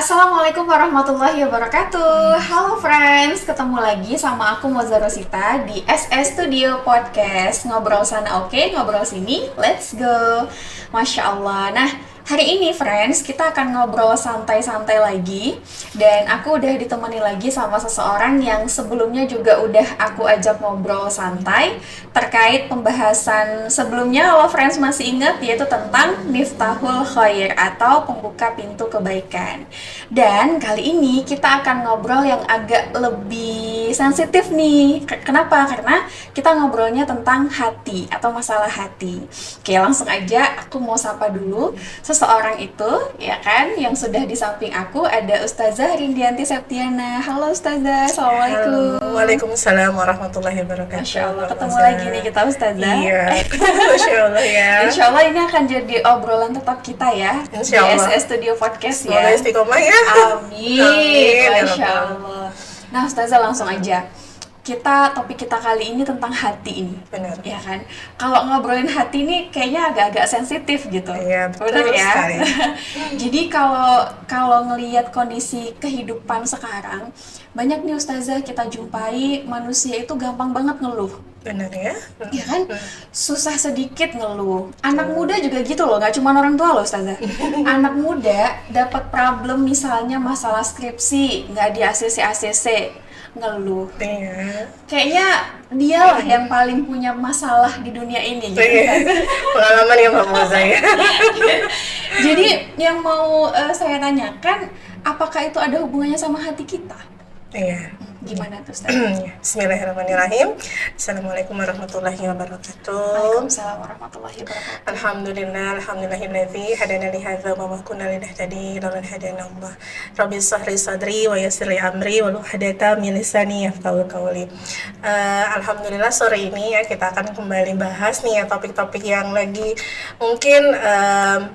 Assalamualaikum warahmatullahi wabarakatuh. Halo friends, ketemu lagi sama aku Moza Rosita di SS Studio Podcast. Ngobrol sana oke, ngobrol sini, let's go. Masya Allah. Nah, hari ini friends, kita akan ngobrol santai-santai lagi. Dan aku udah ditemani lagi sama seseorang yang sebelumnya juga udah aku ajak ngobrol santai terkait pembahasan sebelumnya, kalau friends masih ingat, yaitu tentang Miftahul Khair atau pembuka pintu kebaikan. Dan kali ini kita akan ngobrol yang agak lebih sensitif nih. Kenapa? Karena kita ngobrolnya tentang hati atau masalah hati. Oke, langsung aja aku mau sapa dulu seseorang itu, ya kan, yang sudah di samping aku ada Ustazah Rindianti Septiana. Halo Ustazah, Assalamualaikum. Halo, Waalaikumsalam warahmatullahi wabarakatuh. Masya Allah, ketemu lagi nih kita Ustazah. Iya, Masya Allah ya. Insya Allah ini akan jadi obrolan tetap kita ya Insya di Allah. SS Studio Podcast Semoga ya. istiqomah ya. Amin, Amin, ya Masya Rabbal. Allah. Nah Ustazah, langsung aja. Topik kita kali ini tentang hati ini. Benar. Ya kan? Kalau ngobrolin hati ini kayaknya agak-agak sensitif gitu. Iya, betul Benar ya? sekali. Jadi kalau ngelihat kondisi kehidupan sekarang, banyak nih Ustazah kita jumpai manusia itu gampang banget ngeluh. Benar ya. Ya kan, susah sedikit ngeluh. Anak muda juga gitu loh, nggak cuma orang tua loh Ustazah. Anak muda dapat problem misalnya masalah skripsi, nggak di ACC, ngeluh. Iya. Kayaknya dialah yang paling punya masalah di dunia ini gitu. Iya. Pengalaman ya Mbak Moza ya. Jadi yang mau saya tanyakan, apakah itu ada hubungannya sama hati kita? Iya. Gimana tuh Ustazah? Bismillahirrahmanirrahim. Assalamualaikum warahmatullahi wabarakatuh. Waalaikumsalam warahmatullahi wabarakatuh. Alhamdulilladzi hadana li hadza wa ma kunna linahtadiya laula an hadana Allah. Rabbi shrah sadri wa yassir li amri wa hadata min lisani yafqahu qawli. Alhamdulillah sore ini ya kita akan kembali bahas nih ya topik-topik yang lagi mungkin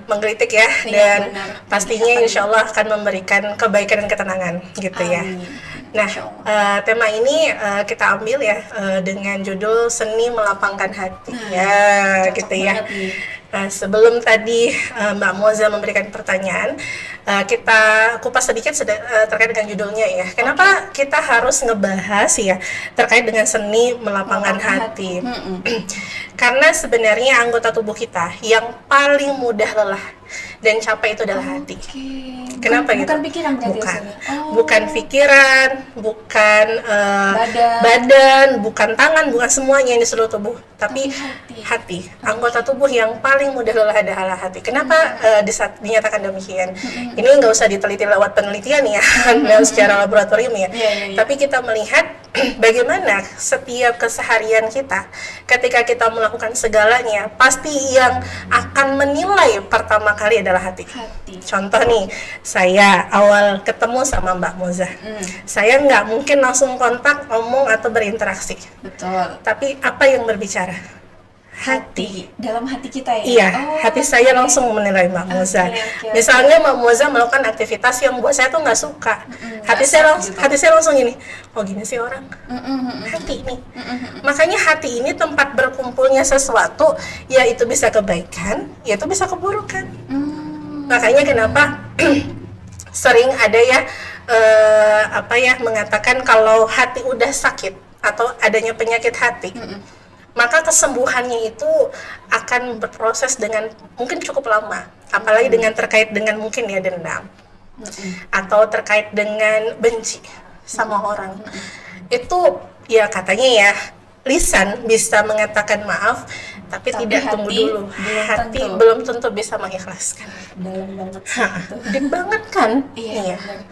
menggelitik ya, Iya, dan benar. pastinya Apa insyaallah akan memberikan kebaikan dan ketenangan gitu ya. Amin. Nah, Masya Allah. tema ini kita ambil ya dengan judul Seni Melapangkan Hati. Ya, Cocok gitu ya. banget nih. Sebelum tadi Mbak Moza memberikan pertanyaan, kita kupas sedikit terkait dengan judulnya ya. Kenapa kita harus ngebahas ya terkait dengan seni melapangkan hati? Karena sebenarnya anggota tubuh kita yang paling mudah lelah dan capek itu adalah hati. Oke. Kenapa gitu? Bukan pikiran berarti Bukan. Ustazah? Oh. Bukan pikiran, bukan Badan. badan, bukan tangan, bukan semuanya yang di seluruh tubuh, tapi Tapi hati. Anggota tubuh yang paling mudah lelah adalah hati. Kenapa dinyatakan demikian? Ini nggak usah diteliti lewat penelitian ya, dan secara laboratorium ya. Iya. Tapi kita melihat bagaimana setiap keseharian kita, ketika kita melakukan segalanya, pasti yang akan menilai pertama kali adalah hati. hati. Contoh nih, saya awal ketemu sama Mbak Moza, saya nggak mungkin langsung kontak, ngomong atau berinteraksi. Betul. Tapi apa yang berbicara? Hati. Dalam hati kita ya. Iya, Oh, hati saya oke. langsung menilai Mbak Moza. Oke. Misalnya Mbak Moza melakukan aktivitas yang buat saya tuh nggak suka, hati nggak saya sah langsung, gitu. hati saya langsung gini, oh gini sih orang. Hati ini. Makanya hati ini tempat berkumpulnya sesuatu, yaitu bisa kebaikan, yaitu bisa keburukan. Makanya kenapa sering ada ya mengatakan kalau hati udah sakit atau adanya penyakit hati, maka kesembuhannya itu akan berproses dengan mungkin cukup lama, apalagi dengan terkait dengan mungkin ya dendam atau terkait dengan benci sama orang. Itu ya katanya ya lisan bisa mengatakan maaf, tapi tidak, tunggu hati dulu. belum Hati tentu. belum tentu bisa mengikhlaskan. Dalam banget sih itu. Deep banget kan? Iya. benar.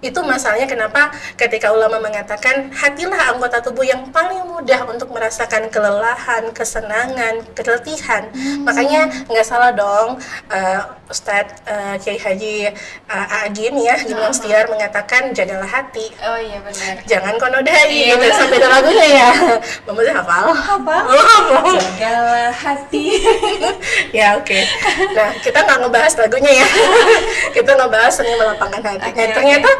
Itu masalahnya kenapa ketika ulama mengatakan hatilah anggota tubuh yang paling mudah untuk merasakan kelelahan, kesenangan, keletihan. Makanya nggak salah dong Ustadz Kiai Haji Agim ya, Gim Mustiar mengatakan jagalah hati, Oh iya benar. jangan kau nodai, Iya, gitu benar. sampai ada lagunya ya. Mama saya hafal. Apa? Oh, hafal. Segala hati. Ya oke. Nah kita nggak ngebahas lagunya ya. Kita ngebahas seni melapangkan hati. Oke, Dan ternyata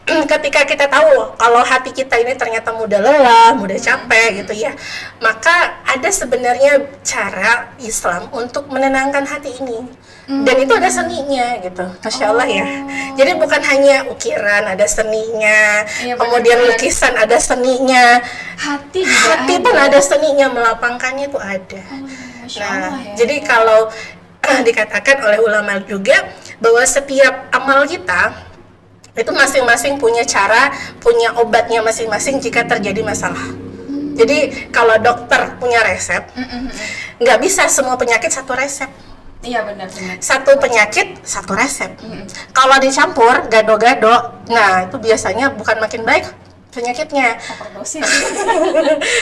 ketika kita tahu kalau hati kita ini ternyata mudah lelah, mudah capek gitu ya, maka ada sebenarnya cara Islam untuk menenangkan hati ini. Dan itu ada seninya gitu, Masya Allah ya. Jadi bukan hanya ukiran, ada seninya, Iya, kemudian benar-benar. lukisan ada seninya, Hati juga hati pun ada seninya, melapangkannya itu ada. Masya Nah, Allah ya. jadi kalau dikatakan oleh ulama juga bahwa setiap amal kita itu masing-masing punya cara, punya obatnya masing-masing jika terjadi masalah. Jadi kalau dokter punya resep, nggak bisa semua penyakit satu resep. Iya benar-benar. Satu penyakit, satu resep. Kalau dicampur, gado-gado, nah itu biasanya bukan makin baik penyakitnya, Overdosis.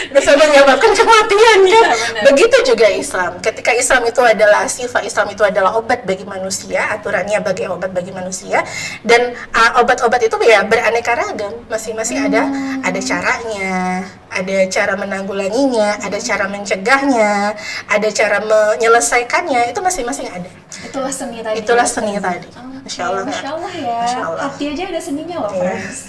bisa menyebabkan kematian ya. Iya, benar. Begitu juga Islam. Ketika Islam itu adalah sifat, Islam itu adalah obat bagi manusia, aturannya bagi obat bagi manusia, dan obat-obat itu ya beraneka ragam. Masing-masing ada caranya, ada cara menanggulanginya, ada cara mencegahnya, ada cara menyelesaikannya. Itu masing-masing ada. Itulah seni tadi. Itulah seni tadi. Oke, Masya Allah. Masya Allah ya. Masya Allah. Hati aja ada seninya loh, Iya. friends.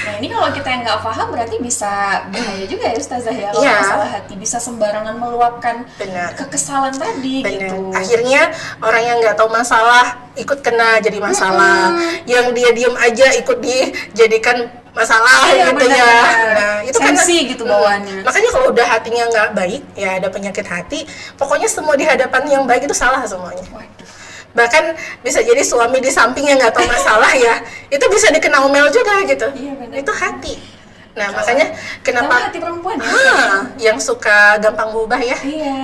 Nah ini kalau kita yang nggak paham berarti bisa bahaya juga ya Ustazah ya kalau Iya. masalah hati, bisa sembarangan meluapkan Benar. kekesalan tadi Benar. gitu. Akhirnya orang yang nggak tahu masalah ikut kena jadi masalah. Yang dia diem aja ikut dijadikan masalah Iya, gitu ya. benar-benar. Nah, itu Sensi gitu bawaannya. Makanya kalau udah hatinya nggak baik, ya ada penyakit hati, pokoknya semua di hadapan yang baik itu salah semuanya. Waduh. Bahkan bisa jadi suami di sampingnya nggak tahu masalah ya, itu bisa dikena omel juga gitu. Iya, benar. Itu hati. Nah, makanya Kenapa kenapa hati perempuan ya? yang suka gampang berubah ya? Iya.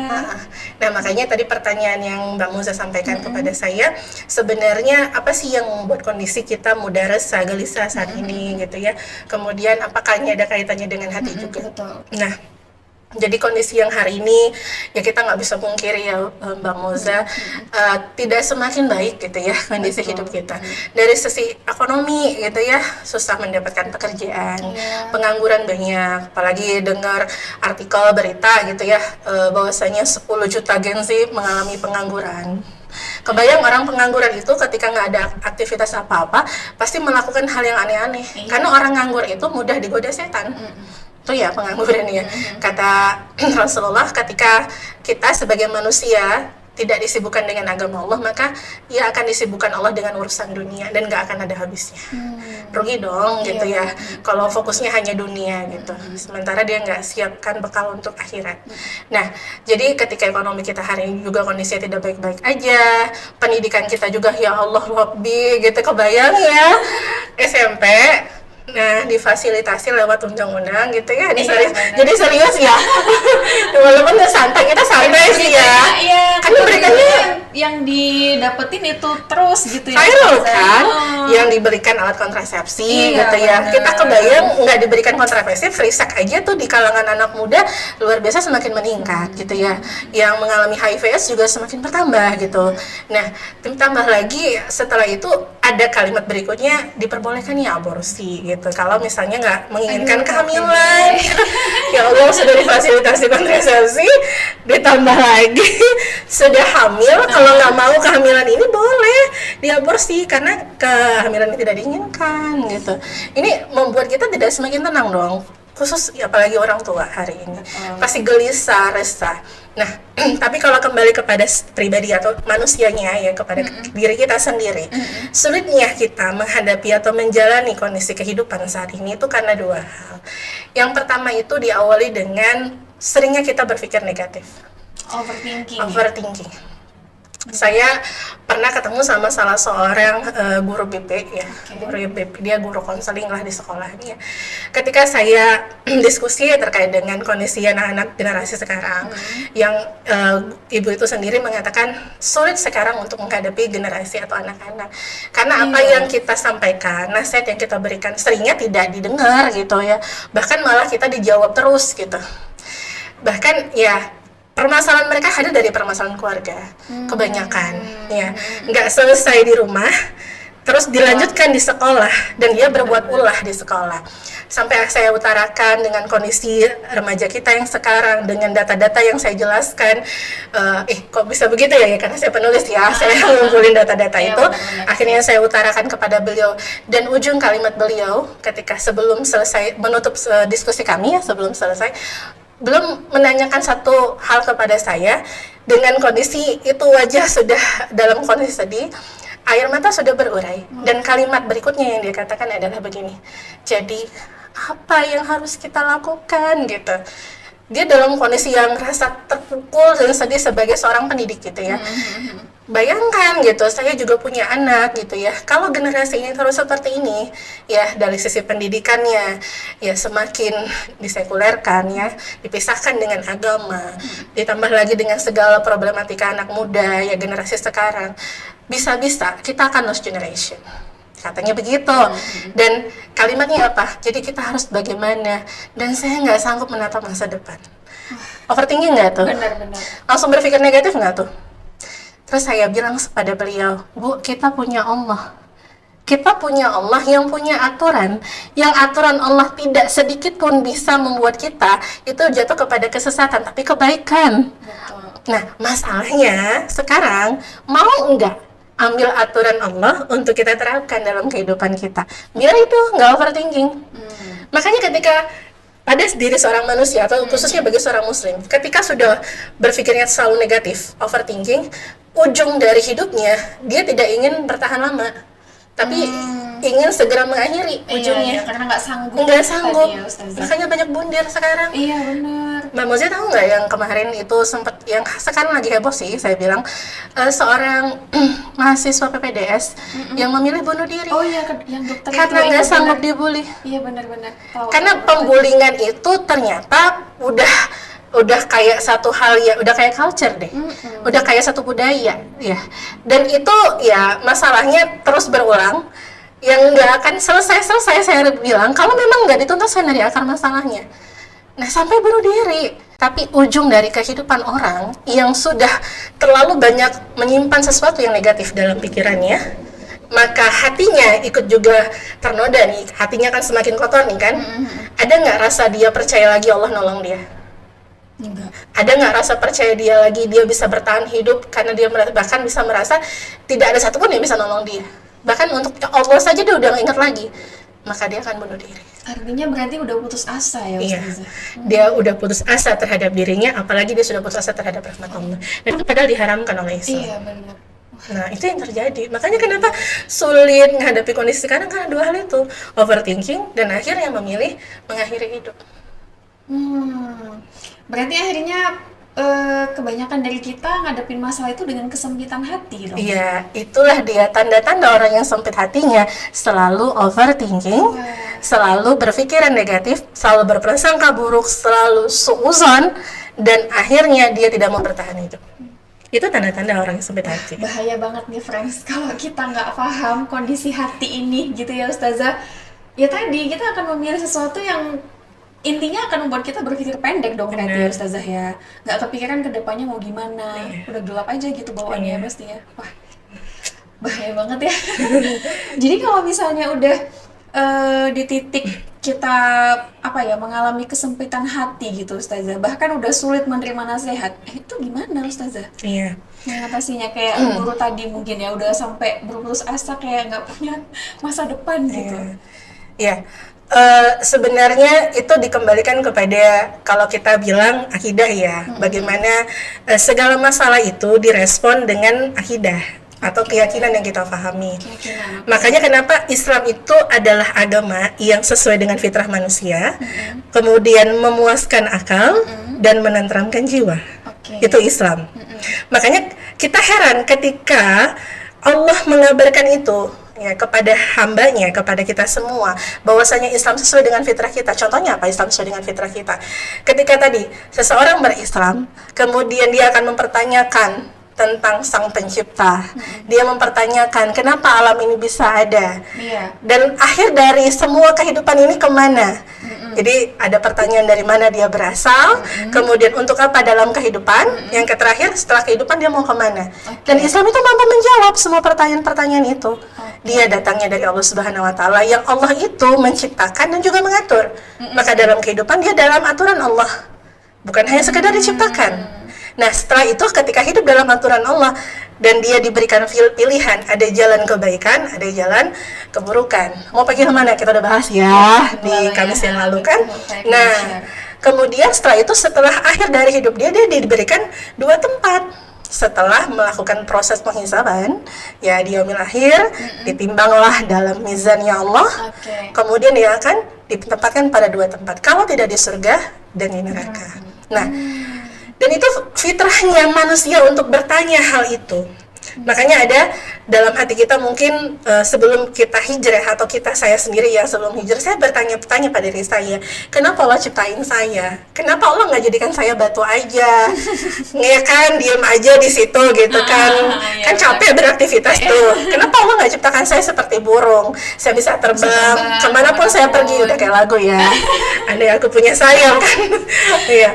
Nah, makanya tadi pertanyaan yang Mbak Muza sampaikan kepada saya, sebenarnya apa sih yang membuat kondisi kita mudah resah, gelisah saat ini gitu ya? Kemudian apakah ini ada kaitannya dengan hati juga? Betul. Nah, jadi kondisi yang hari ini ya kita nggak bisa pungkiri ya Mbak Moza, tidak semakin baik gitu ya kondisi hidup kita. Dari sisi ekonomi gitu ya, susah mendapatkan pekerjaan, Iya. pengangguran banyak, apalagi dengar artikel berita gitu ya, bahwasanya 10 juta Gen Z mengalami pengangguran. Kebayang orang pengangguran itu ketika nggak ada aktivitas apa-apa pasti melakukan hal yang aneh-aneh. Iya. Karena orang nganggur itu mudah digoda setan. Itu ya pengangguran ya. Kata Rasulullah, ketika kita sebagai manusia tidak disibukkan dengan agama Allah, maka ia akan disibukkan Allah dengan urusan dunia dan nggak akan ada habisnya. Rugi dong gitu ya, kalau fokusnya hanya dunia gitu, sementara dia nggak siapkan bekal untuk akhirat. Nah, jadi ketika ekonomi kita hari ini juga kondisinya tidak baik-baik aja, pendidikan kita juga ya Allah Rabbi gitu, kebayang ya SMP. Nah, difasilitasi lewat undang-undang gitu ya. Ini Iya, serius. benar. Jadi serius ya. Walaupun nggak santai, kita santai sih ya. Iya. Kan memberikannya yang didapetin itu terus gitu ya. viral Ustazah. kan, Oh. yang diberikan alat kontrasepsi Iya, gitu ya. benar. Kita kebayang nggak diberikan kontrasepsi, free sex aja tuh di kalangan anak muda luar biasa semakin meningkat gitu ya. Yang mengalami HIV/AIDS juga semakin bertambah gitu. Nah, tambah lagi setelah itu ada kalimat berikutnya, diperbolehkan ya aborsi gitu. Kalau misalnya nggak menginginkan Aduh, kehamilan, ya Allah sudah difasilitasi kontrasepsi, ditambah lagi sudah hamil, kalau nggak mau kehamilan ini boleh diaborsi karena kehamilan ini tidak diinginkan gitu. Ini membuat kita tidak semakin tenang dong, khusus apalagi orang tua hari ini pasti gelisah, resah. Nah, tapi kalau kembali kepada pribadi atau manusianya ya, kepada diri kita sendiri, sulitnya kita menghadapi atau menjalani kondisi kehidupan saat ini itu karena dua hal. Yang pertama itu diawali dengan seringnya kita berpikir negatif, Overthinking. overthinking. Saya pernah ketemu sama salah seorang guru BP ya, guru BP, dia guru konseling lah di sekolahnya. Ketika saya diskusi terkait dengan kondisi anak-anak generasi sekarang, yang ibu itu sendiri mengatakan sulit sekarang untuk menghadapi generasi atau anak-anak, karena apa yang kita sampaikan, nasihat yang kita berikan seringnya tidak didengar gitu ya, bahkan malah kita dijawab terus gitu. Bahkan ya permasalahan mereka hadir dari permasalahan keluarga, kebanyakan ya, nggak selesai di rumah, terus dilanjutkan di sekolah dan dia berbuat ulah di sekolah. Sampai saya utarakan dengan kondisi remaja kita yang sekarang, dengan data-data yang saya jelaskan, kok bisa begitu ya, karena saya penulis ya, saya ngumpulin data-data Iya, itu, benar-benar. akhirnya saya utarakan kepada beliau, dan ujung kalimat beliau ketika sebelum selesai menutup diskusi kami ya, sebelum selesai, belum menanyakan satu hal kepada saya, dengan kondisi itu wajah sudah dalam kondisi sedih, air mata sudah berurai, dan kalimat berikutnya yang dia katakan adalah begini, jadi apa yang harus kita lakukan gitu. Dia dalam kondisi yang rasa terpukul dan sedih sebagai seorang pendidik gitu ya. Bayangkan gitu, saya juga punya anak gitu ya. Kalau generasi ini terus seperti ini, ya dari sisi pendidikannya, ya semakin disekulerkan ya, dipisahkan dengan agama, ditambah lagi dengan segala problematika anak muda ya generasi sekarang, bisa-bisa kita akan lost generation. Katanya begitu. Dan kalimatnya apa? Jadi kita harus bagaimana? Dan saya nggak sanggup menatap masa depan. Overthinking nggak tuh? Benar-benar. Langsung berpikir negatif nggak tuh? Terus saya bilang kepada beliau, Bu, kita punya Allah. Kita punya Allah yang punya aturan. Yang aturan Allah tidak sedikit pun bisa membuat kita itu jatuh kepada kesesatan, tapi kebaikan. Betul. Nah, masalahnya sekarang mau enggak ambil aturan Allah untuk kita terapkan dalam kehidupan kita, biar itu nggak overthinking. Makanya ketika pada diri seorang manusia atau khususnya bagi seorang muslim, ketika sudah berpikirnya selalu negatif, overthinking, ujung dari hidupnya dia tidak ingin bertahan lama, tapi ingin segera mengakhiri ujungnya. Iya, karena nggak sanggup. Nggak sanggup. Tadi ya, Ustazah. Makanya banyak bundir sekarang. Iya benar. Mbak Mozi tahu nggak yang kemarin itu sempat, yang sekarang lagi heboh sih, saya bilang seorang mahasiswa PPDS yang memilih bunuh diri. Oh iya, yang dokter karena itu, nggak iya, sanggup benar. dibully. Iya benar-benar. Tahu, Karena tahu. pembulingan itu ternyata udah kayak satu hal ya, udah kayak culture deh, udah kayak satu budaya ya. Dan itu ya masalahnya terus berulang, yang nggak akan selesai saya bilang kalau memang nggak dituntaskan dari akar masalahnya. Nah, sampai bunuh diri. Tapi ujung dari kehidupan orang yang sudah terlalu banyak menyimpan sesuatu yang negatif dalam pikirannya, maka hatinya ikut juga ternoda nih. Hatinya kan semakin kotor nih kan. Ada nggak rasa dia percaya lagi Allah nolong dia? Enggak. Ada nggak rasa percaya dia lagi dia bisa bertahan hidup, karena dia bahkan bisa merasa tidak ada satupun yang bisa nolong dia. Bahkan untuk Allah saja dia udah nggak ingat lagi, maka dia akan bunuh diri. Artinya berarti udah putus asa ya Iya, Ustazah? dia udah putus asa terhadap dirinya, apalagi dia sudah putus asa terhadap rahmat Allah. Dan itu padahal diharamkan oleh Islam. Iya benar. Nah, itu yang terjadi. Makanya kenapa sulit menghadapi kondisi sekarang, karena dua hal itu, overthinking dan akhirnya memilih mengakhiri hidup. Berarti akhirnya kebanyakan dari kita ngadepin masalah itu dengan kesempitan hati dong. Iya, itulah dia tanda-tanda orang yang sempit hatinya, selalu overthinking, selalu berpikiran negatif, selalu berprasangka buruk, selalu suuzon, dan akhirnya dia tidak mau bertahan hidup. Itu tanda-tanda orang yang sempit hati. Bahaya banget nih friends kalau kita nggak paham kondisi hati ini gitu ya Ustazah. Ya tadi kita akan memilih sesuatu yang intinya akan membuat kita berpikir pendek dong berarti ya Ustazah ya. Nggak kepikiran ke depannya mau gimana. Udah gelap aja gitu bawaannya pasti ya. Wah, bahaya banget ya. Jadi kalau misalnya udah di titik kita mengalami kesempitan hati gitu Ustazah, bahkan udah sulit menerima nasihat, itu gimana Ustazah? Iya. Mengatasinya kayak guru tadi mungkin ya udah sampai berputus asa kayak nggak punya masa depan gitu. Iya. Sebenarnya itu dikembalikan kepada, kalau kita bilang akidah ya, bagaimana segala masalah itu direspon dengan akidah atau keyakinan yang kita pahami. Makanya kenapa Islam itu adalah agama yang sesuai dengan fitrah manusia, kemudian memuaskan akal dan menenteramkan jiwa. Itu Islam. Makanya kita heran ketika Allah mengabarkan itu ya kepada hambanya, kepada kita semua, bahwasanya Islam sesuai dengan fitrah kita. Contohnya apa Islam sesuai dengan fitrah kita? Ketika tadi seseorang berislam, kemudian dia akan mempertanyakan tentang Sang Pencipta. Dia mempertanyakan kenapa alam ini bisa ada. Dan akhir dari semua kehidupan ini kemana? Jadi ada pertanyaan dari mana dia berasal, kemudian untuk apa dalam kehidupan, yang terakhir setelah kehidupan dia mau kemana. Dan Islam itu mampu menjawab semua pertanyaan-pertanyaan itu. Dia datangnya dari Allah Subhanahu wa Ta'ala, yang Allah itu menciptakan dan juga mengatur. Maka dalam kehidupan dia dalam aturan Allah, bukan hanya sekedar diciptakan. Nah, setelah itu ketika hidup dalam aturan Allah dan dia diberikan pilihan, ada jalan kebaikan, ada jalan keburukan. Mau pergi kemana? Kita udah bahas ya di Kamis yang lalu kan. Nah, Kemudian setelah akhir dari hidup dia diberikan 2 tempat. Setelah melakukan proses penghisaban, ya di yaumil akhir, ditimbanglah dalam mizannya Allah. Kemudian dia akan ditempatkan pada 2 tempat. Kalau tidak di surga dan di neraka. Nah, dan itu fitrahnya manusia untuk bertanya hal itu. Makanya ada dalam hati kita mungkin sebelum kita hijrah atau saya sendiri ya sebelum hijrah, saya bertanya-tanya pada diri saya, kenapa Allah ciptain saya? Kenapa Allah nggak jadikan saya batu aja? Ya kan, diem aja di situ gitu kan. Kan capek beraktivitas tuh. Kenapa Allah nggak ciptakan saya seperti burung? Saya bisa terbang kemanapun saya pergi, udah kayak lagu ya. Andai aku punya sayap kan. Iya.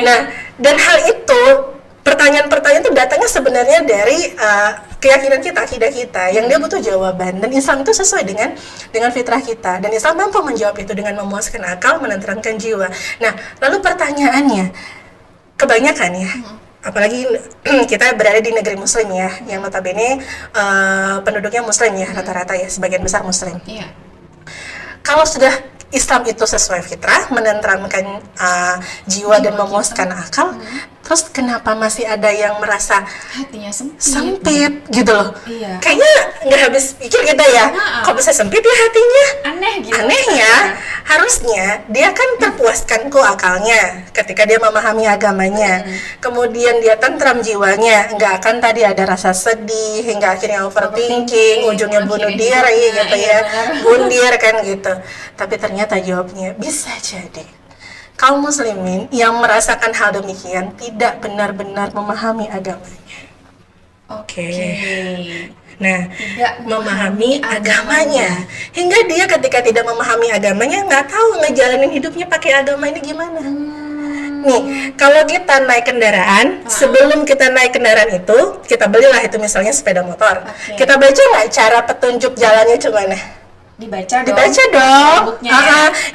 Nah, dan hal itu, pertanyaan-pertanyaan itu datangnya sebenarnya dari keyakinan kita, akidah kita, yang dia butuh jawaban. Dan Islam itu sesuai dengan fitrah kita. Dan Islam mampu menjawab itu dengan memuaskan akal, menenteramkan jiwa. Nah, lalu pertanyaannya, kebanyakan ya, apalagi kita berada di negeri Muslim ya, yang notabene penduduknya Muslim ya, rata-rata ya, sebagian besar Muslim. Kalau sudah Islam itu sesuai fitrah, menenteramkan jiwa dan memuaskan akal, terus kenapa masih ada yang merasa hatinya sempit gitu loh? Kayaknya nggak habis pikir kita ya, kok bisa sempit ya hatinya? Aneh gitu. Anehnya, harusnya dia kan terpuaskan kok akalnya ketika dia memahami agamanya, kemudian dia tentram jiwanya, nggak akan tadi ada rasa sedih hingga akhirnya overthinking, ujungnya bunuh diri gitu ya, bundir kan gitu. Tapi ternyata jawabnya bisa jadi kaum muslimin yang merasakan hal demikian tidak benar-benar memahami agamanya. Nah, tidak memahami agamanya. Hingga dia ketika tidak memahami agamanya, nggak tahu ngejalanin hidupnya pakai agama ini gimana. Nih, kalau kita naik kendaraan, sebelum kita naik kendaraan itu, kita belilah itu misalnya sepeda motor. Kita baca nggak cara petunjuk jalannya gimana? Dibaca dong.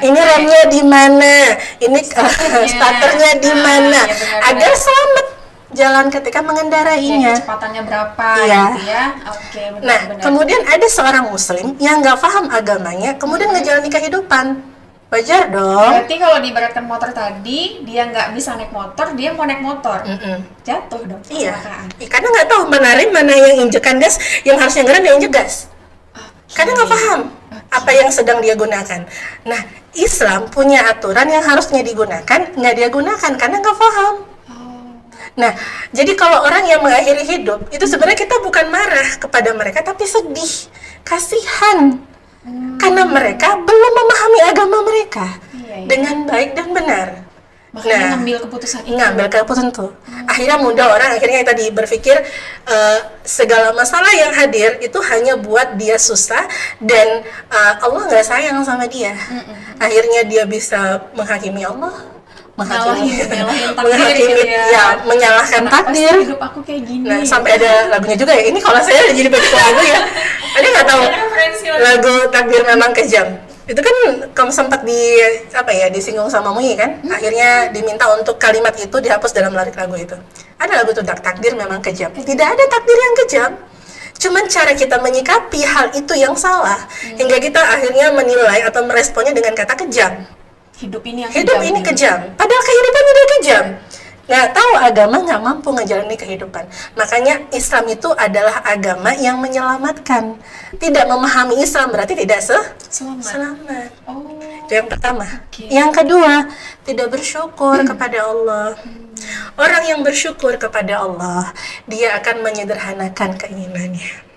Ini remnya di mana? Ini starternya di mana? Agar selamat jalan ketika mengendarainya. Kecepatannya berapa gitu ya. Nah, kemudian ada seorang muslim yang nggak paham agamanya, kemudian ngejalani kehidupan. Wajar dong. Berarti kalau diibaratkan motor tadi, dia nggak bisa naik motor, dia mau naik motor. Jatuh dong. Iya. Karena nggak tahu mana rem, mana yang injekan gas, yang harusnya ngerem, yang injek gas. Karena nggak paham apa yang sedang dia gunakan. Nah, Islam punya aturan yang harusnya digunakan, nggak dia gunakan karena nggak paham. Nah, jadi kalau orang yang mengakhiri hidup, itu sebenarnya kita bukan marah kepada mereka, tapi sedih, kasihan. Karena mereka belum memahami agama mereka dengan baik dan benar. Makanya ngambil keputusan itu. Akhirnya mudah orang akhirnya tadi berpikir segala masalah yang hadir itu hanya buat dia susah dan Allah nggak sayang sama dia. Akhirnya dia bisa menghakimi Allah, menyalahkan takdir. Hidup aku kayak gini. Nah, sampai ada lagunya juga ya. Ini kalau saya jadi begitu lagu ya. Ada nggak tahu lagu Takdir Memang Kejam? Itu kan kamu sempat disinggung sama Mui kan, akhirnya diminta untuk kalimat itu dihapus dalam lirik lagu itu. Ada lagu tuh, takdir memang kejam. Tidak ada takdir yang kejam, cuman cara kita menyikapi hal itu yang salah, hingga kita akhirnya menilai atau meresponnya dengan kata kejam. Hidup ini kejam, padahal kehidupan udah kejam. Nggak tahu agama, nggak mampu ngejalani kehidupan. Makanya Islam itu adalah agama yang menyelamatkan. Tidak memahami Islam berarti tidak selamat. Itu yang pertama. Yang kedua, tidak bersyukur kepada Allah. Orang yang bersyukur kepada Allah, dia akan menyederhanakan keinginannya.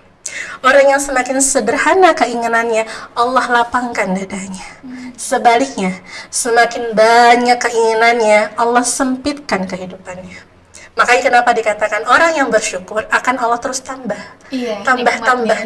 Orang yang semakin sederhana keinginannya, Allah lapangkan dadanya. Sebaliknya, semakin banyak keinginannya, Allah sempitkan kehidupannya. Makanya kenapa dikatakan orang yang bersyukur akan Allah terus tambah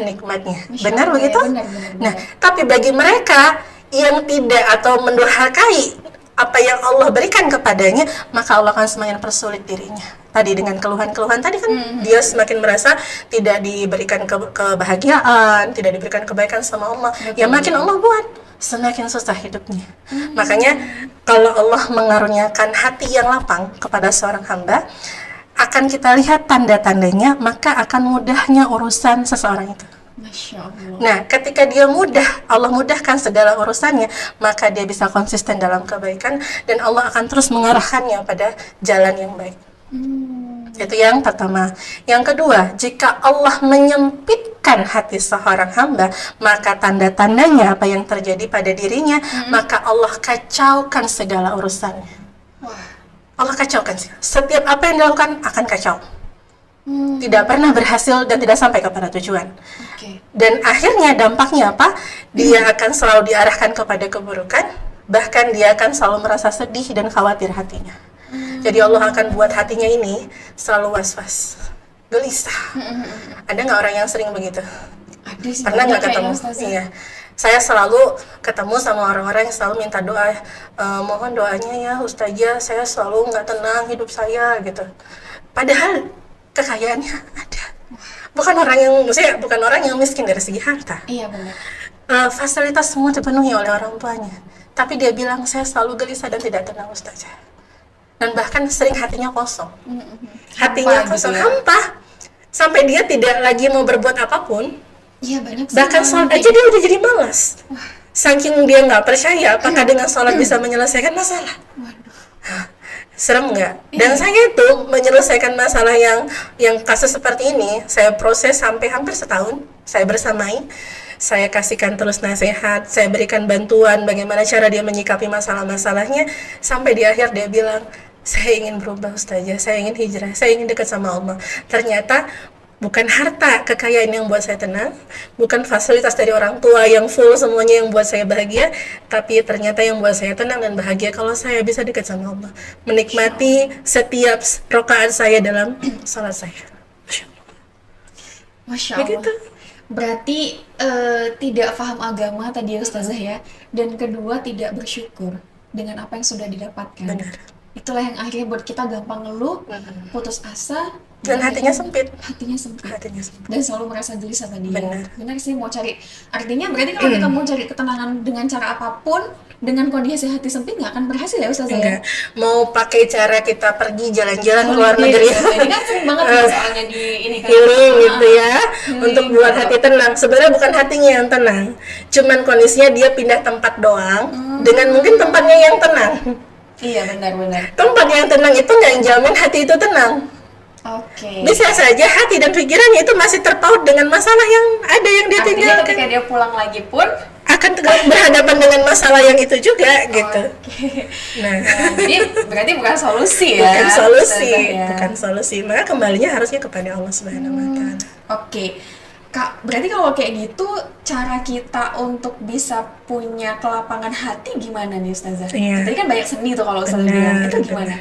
nikmatnya. Benar begitu? Benar. Nah, tapi bagi mereka yang tidak atau mendurhakai apa yang Allah berikan kepadanya, maka Allah akan semakin persulit dirinya. Tadi dengan keluhan-keluhan tadi kan dia semakin merasa tidak diberikan kebahagiaan, tidak diberikan kebaikan sama Allah. Ya makin Allah buat semakin susah hidupnya. Makanya kalau Allah mengaruniakan hati yang lapang kepada seorang hamba, akan kita lihat tanda-tandanya, maka akan mudahnya urusan seseorang itu. Masya Allah. Nah, ketika dia Allah mudahkan segala urusannya, maka dia bisa konsisten dalam kebaikan dan Allah akan terus mengarahkannya pada jalan yang baik. Itu yang pertama. Yang kedua, jika Allah menyempitkan hati seorang hamba, maka tanda-tandanya apa yang terjadi pada dirinya, maka Allah kacaukan segala urusannya. Wah. Allah kacaukan. Setiap apa yang dilakukan akan kacau. Tidak pernah berhasil dan tidak sampai kepada tujuan. Oke. Dan akhirnya dampaknya apa? Dia akan selalu diarahkan kepada keburukan, bahkan dia akan selalu merasa sedih dan khawatir hatinya. Jadi Allah akan buat hatinya ini selalu was-was, gelisah. Ada nggak orang yang sering begitu? Ada sih. Pernah nggak banyak ketemu? kayaknya, Ustazah. Iya. Saya selalu ketemu sama orang-orang yang selalu minta doa, mohon doanya ya Ustazah, saya selalu nggak tenang hidup saya gitu. Padahal kekayaannya ada. Bukan orang yang miskin dari segi harta. Iya benar. Fasilitas semua dipenuhi oleh orang tuanya. Tapi dia bilang saya selalu gelisah dan tidak tenang Ustazah. Dan bahkan sering hatinya kosong. Hatinya Hampa kosong, gitu ya. hampa. Sampai dia tidak lagi mau berbuat apapun. Iya banyak. Bahkan sholat aja dia udah jadi malas. Saking dia nggak percaya apakah dengan sholat bisa menyelesaikan masalah. Waduh. Serem nggak? Dan saya itu menyelesaikan masalah yang kasus seperti ini, saya proses sampai hampir setahun. Saya bersamai, saya kasihkan terus nasihat, saya berikan bantuan bagaimana cara dia menyikapi masalah-masalahnya, sampai di akhir dia bilang, saya ingin berubah Ustazah, saya ingin hijrah, saya ingin dekat sama Allah. Ternyata bukan harta kekayaan yang buat saya tenang, bukan fasilitas dari orang tua yang full semuanya yang buat saya bahagia, tapi ternyata yang buat saya tenang dan bahagia kalau saya bisa dekat sama Allah, menikmati setiap rakaat saya dalam salat saya. Masya Allah. Begitu. Berarti tidak paham agama tadi ya Ustazah ya, dan kedua tidak bersyukur dengan apa yang sudah didapatkan. Benar. Itulah yang akhirnya buat kita gampang ngeluh, putus asa, Dan hatinya sempit. Hatinya sempit. Hatinya sempit. Dan selalu merasa gelisah tadi. Benar. Ya. Benar sih, mau cari. Artinya berarti kalau kita mau cari ketenangan dengan cara apapun, dengan kondisi hati sempit nggak akan berhasil ya Ustazah ya? Enggak. Mau pakai cara kita pergi jalan-jalan ke luar negeri. Ini kan sering banget soalnya di ini kan. Healing gitu ya, untuk buat hati tenang. Sebenarnya bukan hatinya yang tenang, cuman kondisinya dia pindah tempat doang, dengan mungkin tempatnya yang tenang. Iya benar-benar. Tempat yang tenang itu nggak jamin hati itu tenang. Oke. Bisa saja hati dan pikirannya itu masih terpaut dengan masalah yang ada yang dia Artinya tinggalkan. ketika dia pulang lagi pun Akan berhadapan dengan masalah yang itu juga gitu. Oke. Nah, Jadi berarti bukan solusi ya. bukan solusi, Ustazah ya. bukan solusi. Maka kembalinya harusnya kepada Allah Subhanahu wa taala. Oke. Kak, berarti kalau kayak gitu cara kita untuk bisa punya kelapangan hati gimana nih Ustazah? Iya. Tadi kan banyak seni tuh kalau Ustazah Benar, bilang. Itu benar. gimana?